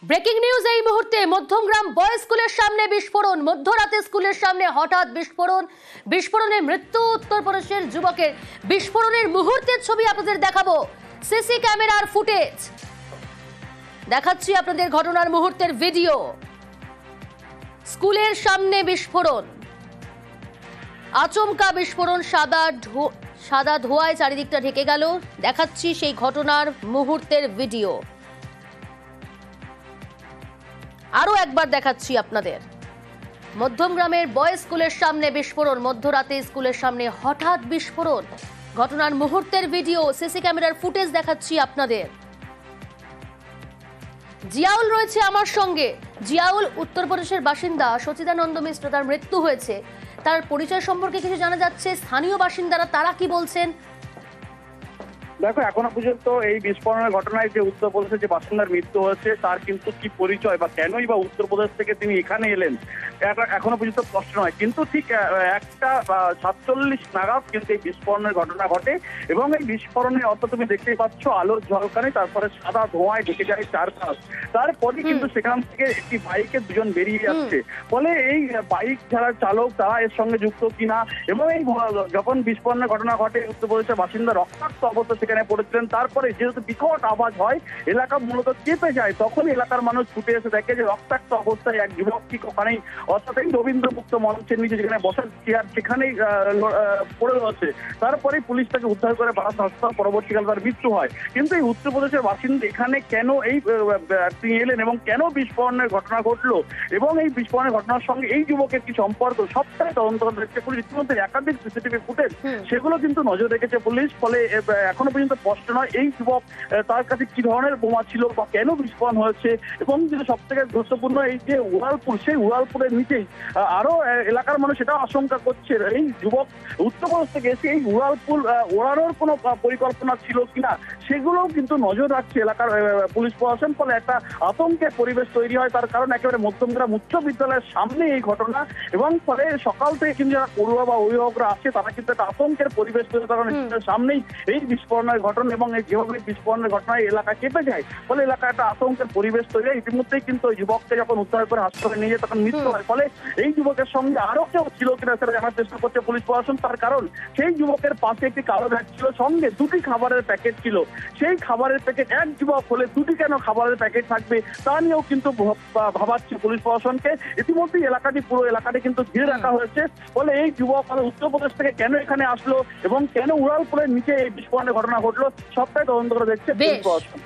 Breaking news এই মুহূর্তে Madhyamgram boys স্কুলের সামনে বিস্ফোরণ। মধ্যরাতে স্কুলের সামনে হঠাৎ বিস্ফোরণে মৃত্যু উত্তরপ্রদেশের যুবকের। বিস্ফোরণের মুহূর্তের ছবি আপনাদের দেখাবো, সিসি ক্যামেরার ফুটেজ দেখাচ্ছি আপনাদের, ঘটনার মুহূর্তের ভিডিও। স্কুলের সামনে বিস্ফোরণ, আচমকা বিস্ফোরণ, সাদা ধোঁয়ায় চারিদিকটা ঢেকে গেল। দেখাচ্ছি সেই ঘটনার মুহূর্তের ভিডিও, আরো একবার দেখাচ্ছি আপনাদের। মধ্যমগ্রামের বয়েজ স্কুলের সামনে বিস্ফোরণ, মধ্যরাতে স্কুলের সামনে হঠাৎ বিস্ফোরণ। ঘটনার মুহূর্তের ভিডিও, সিসি ক্যামেরার ফুটেজ দেখাচ্ছি আপনাদের। জিয়াউল রয়েছে আমার সঙ্গে। জিয়াউল উত্তরপ্রদেশের বাসিন্দা, সচিদানন্দ মিশ্র তার মৃত্যু হয়েছে। তার পরিচয় সম্পর্কে কিছু জানা যাচ্ছে? স্থানীয় বাসিন্দারা তারা কি বলছেন? দেখো, এখনো পর্যন্ত এই বিস্ফোরণের ঘটনায় যে উত্তরপ্রদেশের যে বাসিন্দার মৃত্যু হয়েছে তার কিন্তু কি পরিচয় বা কেনই বা উত্তরপ্রদেশ থেকে তিনি এখানে এলেন এখনো পর্যন্ত প্রশ্ন নয়। কিন্তু ঠিক 1:47 নাগাদ কিন্তু এই বিস্ফোরণের ঘটনা ঘটে এবং এই বিস্ফোরণে অর্থাৎ তুমি দেখতেই পাচ্ছ আলোর ঝলকানি, তারপরে সাদা ধোঁয়ায় ঢেকে যায় চারপাশ। তারপরে কিন্তু সেখান থেকে একটি বাইকে দুজন বেরিয়ে যাচ্ছে। ফলে এই বাইক যারা চালক তারা এর সঙ্গে যুক্ত কিনা, এবং এই যখন বিস্ফোরণের ঘটনা ঘটে উত্তরপ্রদেশের বাসিন্দা রক্তাক্ত অবস্থা সেখানে পড়েছিলেন। তারপরে যেহেতু বিকট আওয়াজ হয়, এলাকা মূলত চেপে যায়, তখন এলাকার মানুষ ছুটে এসে দেখে যে রক্তাক্ত অবস্থায় এক যুবকটি ওখানেই, অর্থাৎ এই রবীন্দ্রমুক্ত মঞ্চের নিচে যেখানে বসার চেয়ার সেখানেই পড়ে রয়েছে। তারপরে পুলিশ তাকে উদ্ধার করে বারাত হাসপাতাল, পরবর্তীকালে তার মৃত্যু হয়। কিন্তু এই উত্তরপ্রদেশের বাসিন্দা এখানে কেন তিনি এলেন এবং কেন বিস্ফোরণের ঘটনা ঘটলো এবং এই বিস্ফোরণের ঘটনার সঙ্গে এই যুবকের কি সম্পর্ক, সবটাই তদন্ত করে দেখছে পুলিশ। ইতিমধ্যে একাধিক সিসিটিভি ফুটেজ সেগুলো কিন্তু নজর রেখেছে পুলিশ। ফলে এখনো পর্যন্ত স্পষ্ট নয় এই যুবক তার কাছে কি ধরনের বোমা ছিল বা কেন বিস্ফোরণ হয়েছে। এবং যেটা সব থেকে গুরুত্বপূর্ণ, এই যে উড়ালপুর, সেই উড়ালপুরের নিচেই আরো এলাকার মানুষ এটাও আশঙ্কা করছে এই যুবক উত্তরপ্রদেশ থেকে এসে এই উড়ালপুর ওড়ানোর কোনো পরিকল্পনা ছিল কিনা, সেগুলোও কিন্তু নজর রাখছে এলাকার পুলিশ প্রশাসন। ফলে একটা আতঙ্কের পরিবেশ তৈরি হয়, তার কারণ একেবারে মধ্যমগ্রাম উচ্চ বিদ্যালয়ের সামনে এই ঘটনা, এবং ফলে সকাল থেকে কিন্তু যারা পড়ুয়া বা অভিভাবকরা আসে তারা কিন্তু একটা আতঙ্কের পরিবেশ তৈরি, কারণ সামনেই এই বিস্ফোরণের ঘটনা এবং এই যেভাবে বিস্ফোরণের ঘটনায় এলাকা কেঁপে যায়। ফলে এলাকা একটা আতঙ্কের পরিবেশ তৈরি হয়। ইতিমধ্যেই কিন্তু ওই যুবককে যখন উদ্ধার করে হাসপাতালে নিয়ে যায় তখন মৃত্যু হয়। ফলে এই যুবকের সঙ্গে আরো কেউ ছিল কিনা সেটা জানার চেষ্টা করছে পুলিশ প্রশাসন। তার কারণ সেই যুবকের পাশে একটি কালো ব্যাগ ছিল, সঙ্গে দুটি খাবারের প্যাকেট ছিল। সেই খাবারের প্যাকেট, এক যুবক হলে দুটি কেন খাবারের প্যাকেট থাকবে তা নিয়েও কিন্তু ভাবাচ্ছে পুলিশ প্রশাসনকে। ইতিমধ্যেই পুরো এলাকাটি কিন্তু ঘিরে রাখা হয়েছে। ফলে এই যুবক উত্তরপ্রদেশ থেকে কেন এখানে আসলো এবং কেন উড়ালপুরের নিচে এই বিস্ফোরণের ঘটনা ঘটলো, সবটাই তদন্ত করে দেখছে পুলিশ প্রশাসন।